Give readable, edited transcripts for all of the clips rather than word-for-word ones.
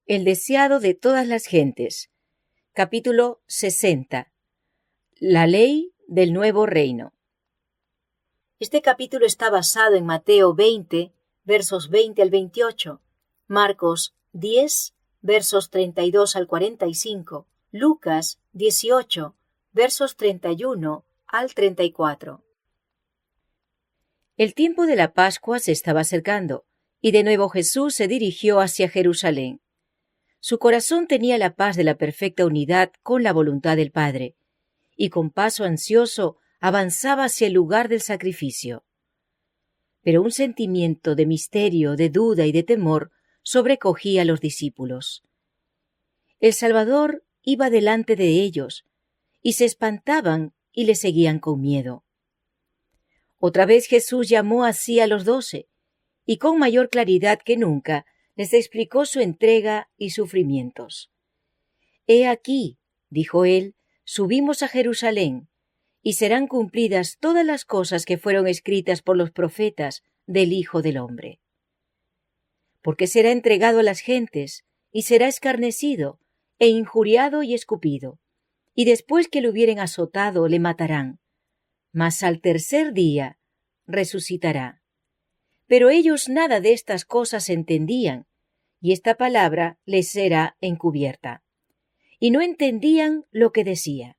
El deseado de todas las gentes. Capítulo 60. La ley del nuevo reino. Este capítulo está basado en Mateo 20, versos 20 al 28, Marcos 10, versos 32 al 45, Lucas 18, versos 31 al 34. El tiempo de la Pascua se estaba acercando, y de nuevo Jesús se dirigió hacia Jerusalén. Su corazón tenía la paz de la perfecta unidad con la voluntad del Padre, y con paso ansioso avanzaba hacia el lugar del sacrificio. Pero un sentimiento de misterio, de duda y de temor sobrecogía a los discípulos. El Salvador iba delante de ellos, y se espantaban y le seguían con miedo. Otra vez Jesús llamó así a los 12, y con mayor claridad que nunca les explicó su entrega y sufrimientos. «He aquí», dijo él, «subimos a Jerusalén, y serán cumplidas todas las cosas que fueron escritas por los profetas del Hijo del Hombre. Porque será entregado a las gentes, y será escarnecido, e injuriado y escupido, y después que lo hubieren azotado le matarán, mas al tercer día resucitará». Pero ellos nada de estas cosas entendían, y esta palabra les era encubierta, y no entendían lo que decía.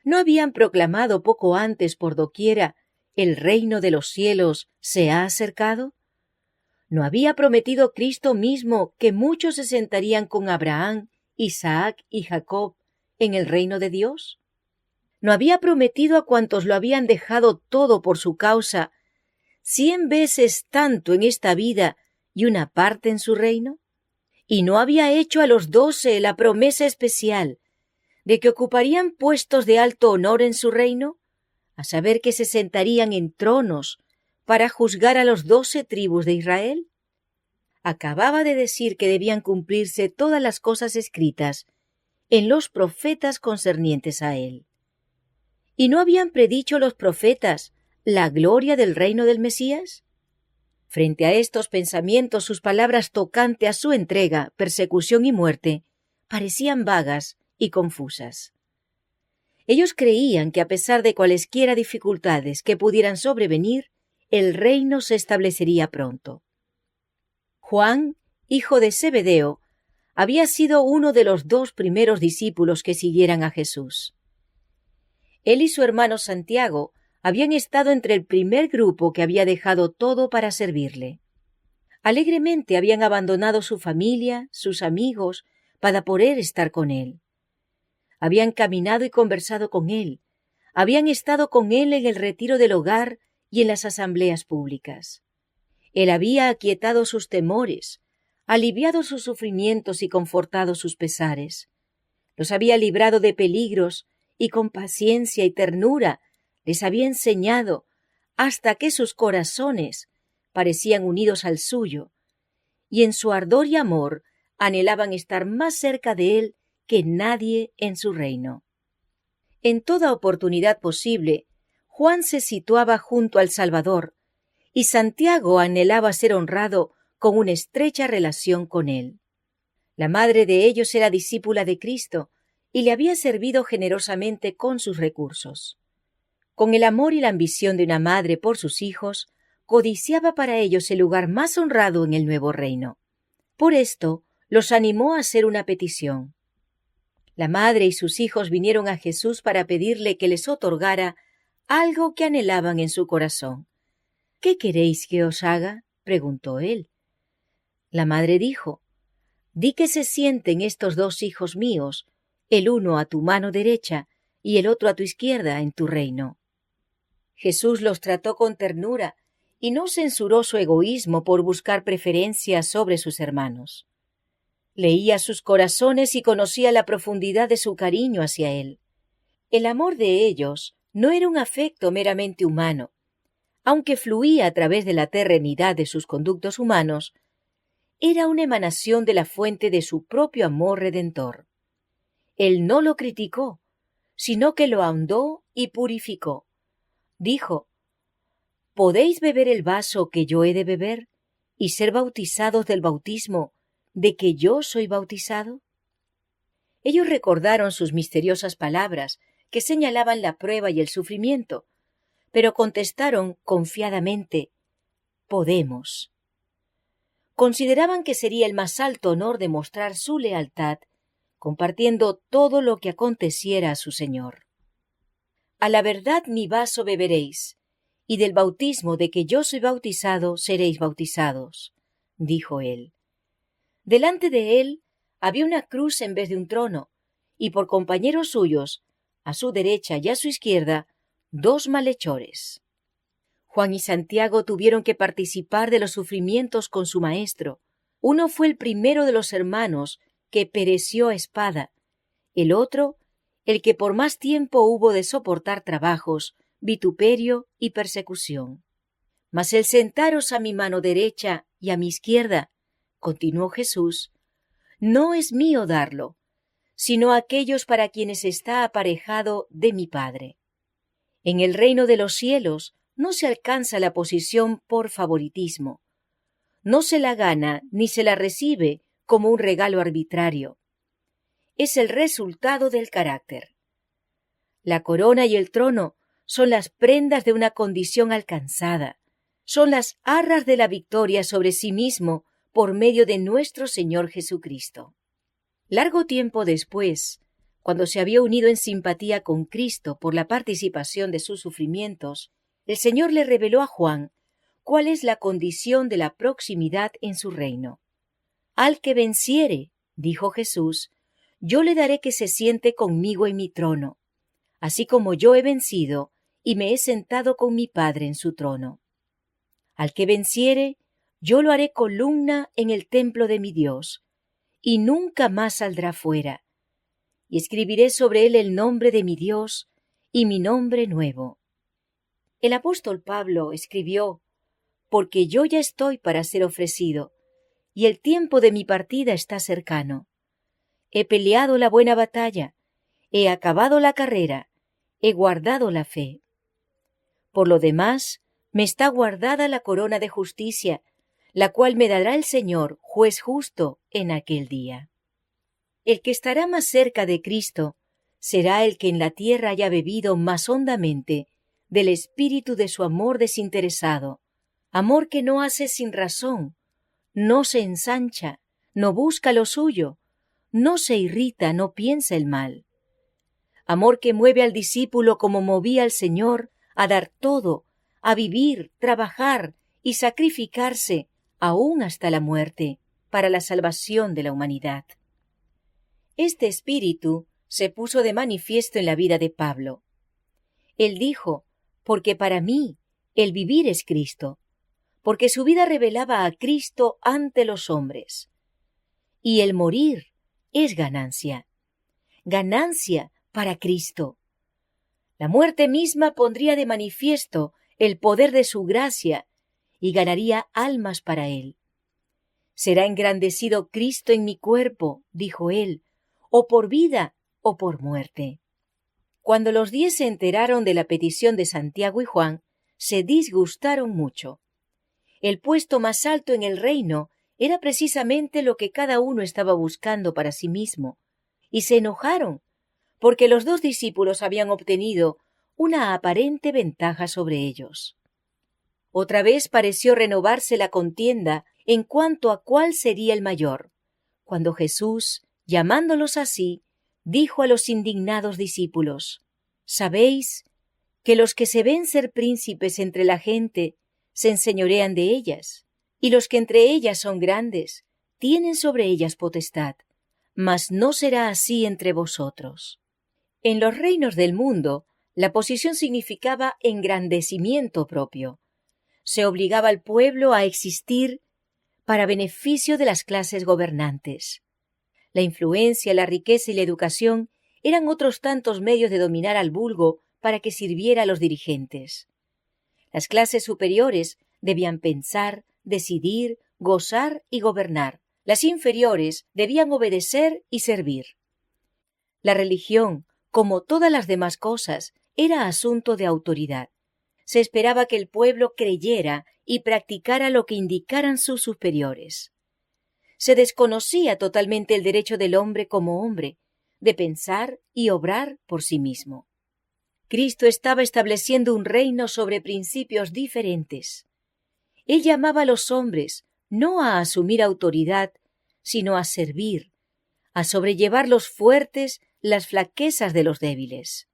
¿No habían proclamado poco antes por doquiera, el reino de los cielos se ha acercado? ¿No había prometido Cristo mismo que muchos se sentarían con Abraham, Isaac y Jacob en el reino de Dios? ¿No había prometido a cuantos lo habían dejado todo por su causa 100 veces tanto en esta vida y una parte en su reino? ¿Y no había hecho a los 12 la promesa especial de que ocuparían puestos de alto honor en su reino, a saber que se sentarían en tronos para juzgar a los 12 tribus de Israel? Acababa de decir que debían cumplirse todas las cosas escritas en los profetas concernientes a él. ¿Y no habían predicho los profetas la gloria del reino del Mesías? Frente a estos pensamientos, sus palabras tocante a su entrega, persecución y muerte parecían vagas y confusas. Ellos creían que a pesar de cualesquiera dificultades que pudieran sobrevenir, el reino se establecería pronto. Juan, hijo de Zebedeo, había sido uno de los 2 primeros discípulos que siguieran a Jesús. Él y su hermano Santiago habían estado entre el primer grupo que había dejado todo para servirle. Alegremente habían abandonado su familia, sus amigos, para poder estar con él. Habían caminado y conversado con él, habían estado con él en el retiro del hogar y en las asambleas públicas. Él había aquietado sus temores, aliviado sus sufrimientos y confortado sus pesares. Los había librado de peligros y con paciencia y ternura les había enseñado hasta que sus corazones parecían unidos al suyo, y en su ardor y amor anhelaban estar más cerca de él que nadie en su reino. En toda oportunidad posible, Juan se situaba junto al Salvador, y Santiago anhelaba ser honrado con una estrecha relación con él. La madre de ellos era discípula de Cristo, y le había servido generosamente con sus recursos. Con el amor y la ambición de una madre por sus hijos, codiciaba para ellos el lugar más honrado en el nuevo reino. Por esto, los animó a hacer una petición. La madre y sus hijos vinieron a Jesús para pedirle que les otorgara algo que anhelaban en su corazón. «¿Qué queréis que os haga?», preguntó él. La madre dijo: «Di que se sienten estos 2 hijos míos, el uno a tu mano derecha y el otro a tu izquierda en tu reino». Jesús los trató con ternura y no censuró su egoísmo por buscar preferencia sobre sus hermanos. Leía sus corazones y conocía la profundidad de su cariño hacia él. El amor de ellos no era un afecto meramente humano. Aunque fluía a través de la terrenidad de sus conductos humanos, era una emanación de la fuente de su propio amor redentor. Él no lo criticó, sino que lo ahondó y purificó. Dijo: «¿Podéis beber el vaso que yo he de beber y ser bautizados del bautismo de que yo soy bautizado? Ellos recordaron sus misteriosas palabras que señalaban la prueba y el sufrimiento, pero contestaron confiadamente: podemos. Consideraban que sería el más alto honor demostrar su lealtad, compartiendo todo lo que aconteciera a su Señor. A la verdad mi vaso beberéis, y del bautismo de que yo soy bautizado seréis bautizados, dijo él. Delante de él había una cruz en vez de un trono, y por compañeros suyos, a su derecha y a su izquierda, 2 malhechores. Juan y Santiago tuvieron que participar de los sufrimientos con su maestro. Uno fue el primero de los hermanos que pereció a espada, el otro, el que por más tiempo hubo de soportar trabajos, vituperio y persecución. Mas el sentaros a mi mano derecha y a mi izquierda, continuó Jesús, no es mío darlo, sino aquellos para quienes está aparejado de mi Padre. En el reino de los cielos no se alcanza la posición por favoritismo. No se la gana ni se la recibe como un regalo arbitrario. Es el resultado del carácter. La corona y el trono son las prendas de una condición alcanzada, son las arras de la victoria sobre sí mismo por medio de nuestro Señor Jesucristo. Largo tiempo después, cuando se había unido en simpatía con Cristo por la participación de sus sufrimientos, el Señor le reveló a Juan cuál es la condición de la proximidad en su reino. Al que venciere, dijo Jesús, yo le daré que se siente conmigo en mi trono, así como yo he vencido y me he sentado con mi Padre en su trono. Al que venciere, yo lo haré columna en el templo de mi Dios, y nunca más saldrá fuera. Y escribiré sobre él el nombre de mi Dios y mi nombre nuevo. El apóstol Pablo escribió: porque yo ya estoy para ser ofrecido, y el tiempo de mi partida está cercano. He peleado la buena batalla, he acabado la carrera, he guardado la fe. Por lo demás, me está guardada la corona de justicia, la cual me dará el Señor, juez justo, en aquel día. El que estará más cerca de Cristo será el que en la tierra haya bebido más hondamente del espíritu de su amor desinteresado, amor que no hace sin razón, no se ensancha, no busca lo suyo, no se irrita, no piensa el mal. Amor que mueve al discípulo como movía al Señor a dar todo, a vivir, trabajar y sacrificarse, aún hasta la muerte, para la salvación de la humanidad. Este espíritu se puso de manifiesto en la vida de Pablo. Él dijo: porque para mí el vivir es Cristo, porque su vida revelaba a Cristo ante los hombres. Y el morir es ganancia, ganancia para Cristo. La muerte misma pondría de manifiesto el poder de su gracia y ganaría almas para él. Será engrandecido Cristo en mi cuerpo, dijo él, o por vida o por muerte. Cuando los 10 se enteraron de la petición de Santiago y Juan, se disgustaron mucho. El puesto más alto en el reino era precisamente lo que cada uno estaba buscando para sí mismo, y se enojaron, porque los 2 discípulos habían obtenido una aparente ventaja sobre ellos. Otra vez pareció renovarse la contienda en cuanto a cuál sería el mayor, cuando Jesús, llamándolos así, dijo a los indignados discípulos: ¿sabéis que los que se ven ser príncipes entre la gente se enseñorean de ellas, y los que entre ellas son grandes tienen sobre ellas potestad? Mas no será así entre vosotros. En los reinos del mundo, la posición significaba engrandecimiento propio. Se obligaba al pueblo a existir para beneficio de las clases gobernantes. La influencia, la riqueza y la educación eran otros tantos medios de dominar al vulgo para que sirviera a los dirigentes. Las clases superiores debían pensar, decidir, gozar y gobernar. Las inferiores debían obedecer y servir. La religión, como todas las demás cosas, era asunto de autoridad. Se esperaba que el pueblo creyera y practicara lo que indicaran sus superiores. se desconocía totalmente el derecho del hombre como hombre de pensar y obrar por sí mismo. Cristo estaba estableciendo un reino sobre principios diferentes. Él llamaba a los hombres no a asumir autoridad, sino a servir, a sobrellevar los fuertes las flaquezas de los débiles.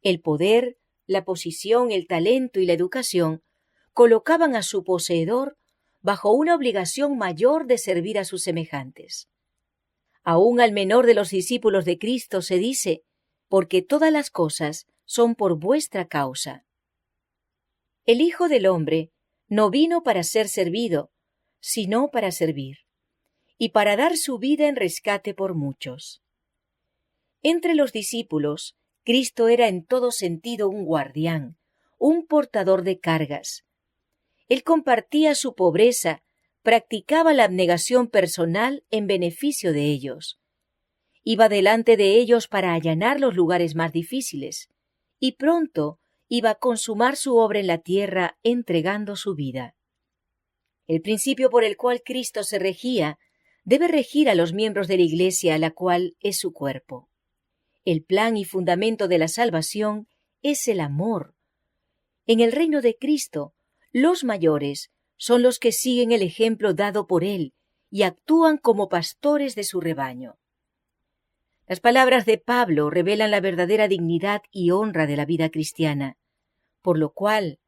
El poder, la posición, el talento y la educación colocaban a su poseedor bajo una obligación mayor de servir a sus semejantes. Aún al menor de los discípulos de Cristo se dice, porque todas las cosas son por vuestra causa. El Hijo del Hombre no vino para ser servido, sino para servir, y para dar su vida en rescate por muchos. Entre los discípulos, Cristo era en todo sentido un guardián, un portador de cargas. Él compartía su pobreza, practicaba la abnegación personal en beneficio de ellos. Iba delante de ellos para allanar los lugares más difíciles, y pronto iba a consumar su obra en la tierra entregando su vida. El principio por el cual Cristo se regía debe regir a los miembros de la Iglesia, la cual es su cuerpo. El plan y fundamento de la salvación es el amor. En el reino de Cristo, los mayores son los que siguen el ejemplo dado por Él y actúan como pastores de su rebaño. Las palabras de Pablo revelan la verdadera dignidad y honra de la vida cristiana, por lo cual,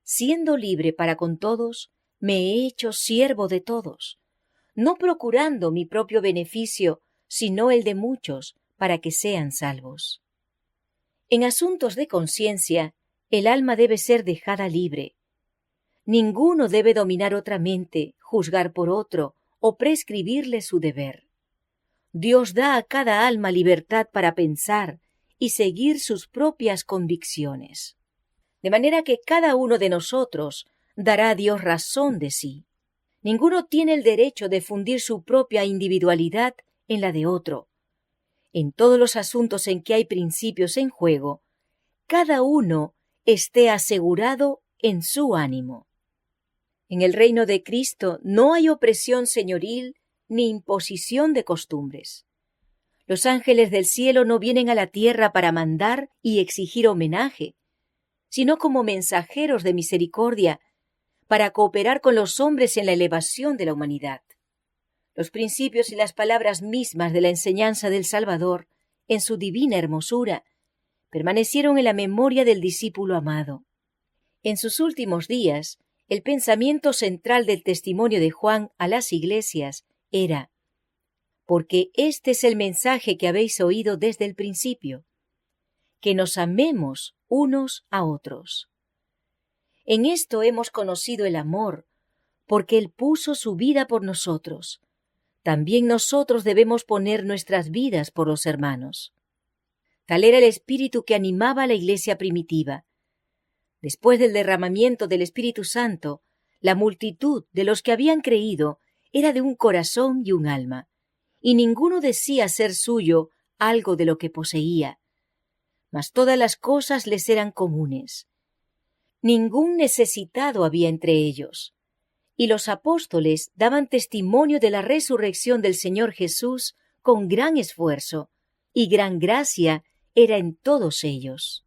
siendo libre para con todos, me he hecho siervo de todos, no procurando mi propio beneficio, sino el de muchos, para que sean salvos. En asuntos de conciencia, el alma debe ser dejada libre. Ninguno debe dominar otra mente, juzgar por otro o prescribirle su deber. Dios da a cada alma libertad para pensar y seguir sus propias convicciones. De manera que cada uno de nosotros dará a Dios razón de sí. Ninguno tiene el derecho de fundir su propia individualidad en la de otro. En todos los asuntos en que hay principios en juego, cada uno esté asegurado en su ánimo. En el reino de Cristo no hay opresión señoril ni imposición de costumbres. Los ángeles del cielo no vienen a la tierra para mandar y exigir homenaje, sino como mensajeros de misericordia para cooperar con los hombres en la elevación de la humanidad. Los principios y las palabras mismas de la enseñanza del Salvador, en su divina hermosura, permanecieron en la memoria del discípulo amado. En sus últimos días, el pensamiento central del testimonio de Juan a las iglesias era: porque este es el mensaje que habéis oído desde el principio, que nos amemos unos a otros. En esto hemos conocido el amor, porque Él puso su vida por nosotros. También nosotros debemos poner nuestras vidas por los hermanos. Tal era el espíritu que animaba a la iglesia primitiva. Después del derramamiento del Espíritu Santo, la multitud de los que habían creído era de un corazón y un alma, y ninguno decía ser suyo algo de lo que poseía, mas todas las cosas les eran comunes. Ningún necesitado había entre ellos, y los apóstoles daban testimonio de la resurrección del Señor Jesús con gran esfuerzo, y gran gracia era en todos ellos.